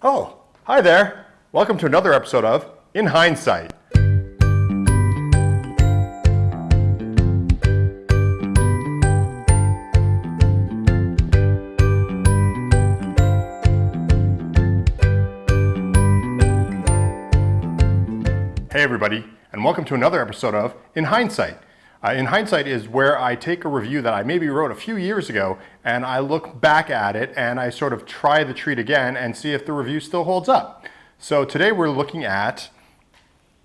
Oh, hi there. Welcome to another episode of In Hindsight. Hey everybody, and welcome to another episode of In Hindsight. In Hindsight is where I take a review that I maybe wrote a few years ago and I look back at it and I sort of try the treat again and see if the review still holds up. So today we're looking at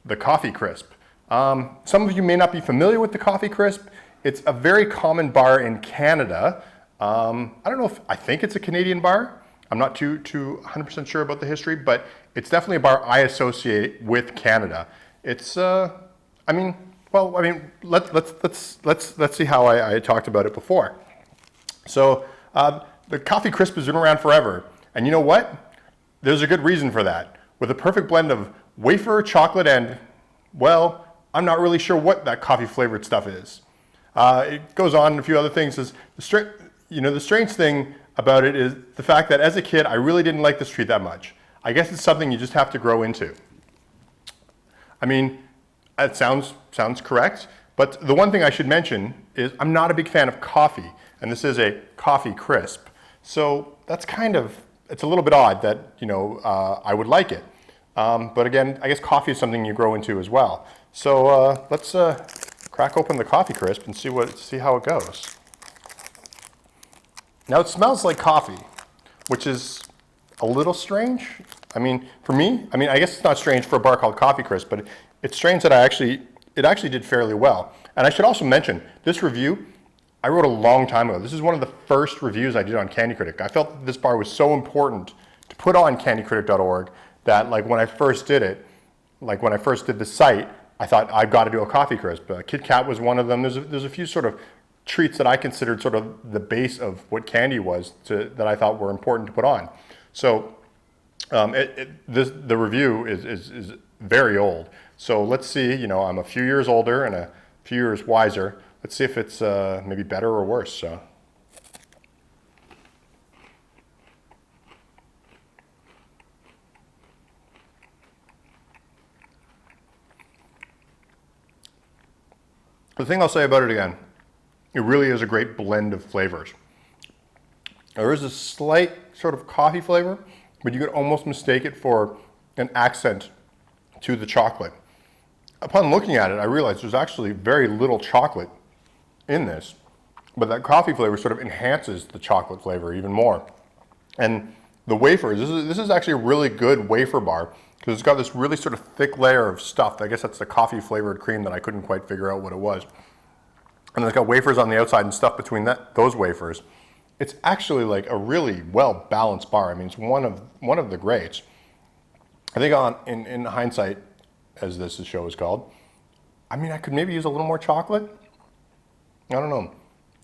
the Coffee Crisp. Some of you may not be familiar with the Coffee Crisp. It's a very common bar in Canada. I don't know if, I think it's a Canadian bar. I'm not too 100% sure about the history, but it's definitely a bar I associate with Canada. It's, let's see how I talked about it before. So the Coffee Crisp has been around forever, and you know what? There's a good reason for that. With a perfect blend of wafer, chocolate, and, well, I'm not really sure what that coffee flavored stuff is. It goes on and a few other things. The strange thing about it is the fact that as a kid, I really didn't like this treat that much. I guess it's something you just have to grow into. I mean, it sounds correct, but the one thing I should mention is I'm not a big fan of coffee, and this is a Coffee Crisp. So that's it's a little bit odd that, I would like it. But again, I guess coffee is something you grow into as well. So let's crack open the Coffee Crisp and see how it goes. Now it smells like coffee, which is a little strange. I mean, for me, I guess it's not strange for a bar called Coffee Crisp, but it's strange that it actually did fairly well. And I should also mention, this review, I wrote a long time ago. This is one of the first reviews I did on Candy Critic. I felt that this bar was so important to put on candycritic.org that when I first did it, when I first did the site, I thought I've got to do a Coffee Crisp. Kit Kat was one of them. There's a few sort of treats that I considered sort of the base of what candy was that I thought were important to put on. So the review is very old. So let's see, I'm a few years older and a few years wiser. Let's see if it's maybe better or worse. So. The thing I'll say about it again, it really is a great blend of flavors. There is a slight sort of coffee flavor, but you could almost mistake it for an accent to the chocolate. Upon looking at it, I realized there's actually very little chocolate in this, but that coffee flavor sort of enhances the chocolate flavor even more. And the wafers, this is actually a really good wafer bar because it's got this really sort of thick layer of stuff. I guess that's the coffee flavored cream that I couldn't quite figure out what it was. And it's got wafers on the outside and stuff between those wafers. It's actually like a really well balanced bar. I mean, it's one of the greats. I think in hindsight, as this show is called, I could maybe use a little more chocolate. I don't know.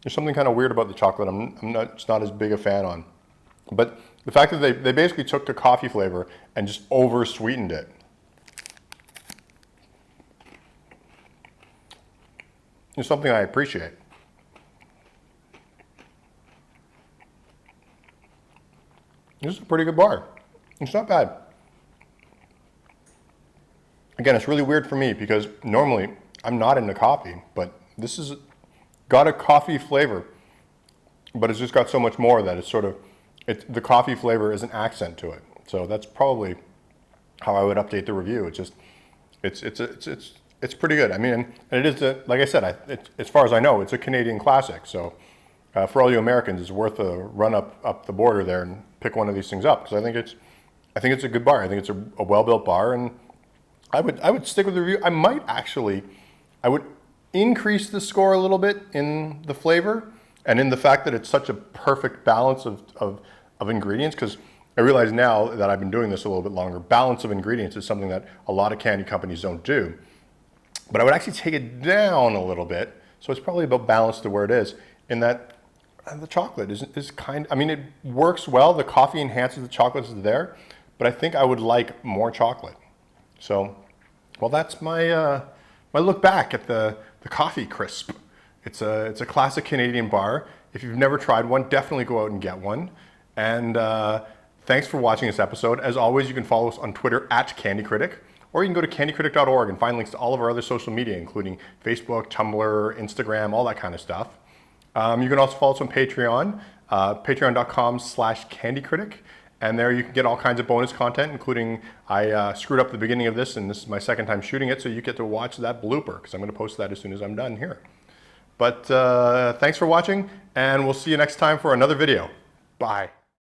There's something kind of weird about the chocolate. I'm not as big a fan on. But the fact that they basically took the coffee flavor and just over sweetened it. It's something I appreciate. This is a pretty good bar. It's not bad. Again, it's really weird for me because normally I'm not into coffee, but this has got a coffee flavor, but it's just got so much more that the coffee flavor is an accent to it. So that's probably how I would update the review. It's pretty good. And it is, like I said, as far as I know, it's a Canadian classic. So for all you Americans, it's worth a run up the border there and pick one of these things up because I think it's a good bar. I think it's a well-built bar, and I would stick with the review. I would increase the score a little bit in the flavor and in the fact that it's such a perfect balance of ingredients, because I realize now that I've been doing this a little bit longer, balance of ingredients is something that a lot of candy companies don't do. But I would actually take it down a little bit, so it's probably about balanced to where it is, in that the chocolate is it works well, the coffee enhances the chocolate is there, but I think I would like more chocolate. So, well, that's my look back at the Coffee Crisp. It's a classic Canadian bar. If you've never tried one, definitely go out and get one. And Thanks for watching this episode. As always, you can follow us on Twitter at Candy Critic, or you can go to candycritic.org and find links to all of our other social media, including Facebook, Tumblr, Instagram, all that kind of stuff. You can also follow us on Patreon, patreon.com/candycritic. And there you can get all kinds of bonus content, including I screwed up the beginning of this, and this is my second time shooting it, so you get to watch that blooper, because I'm going to post that as soon as I'm done here. But thanks for watching, and we'll see you next time for another video. Bye.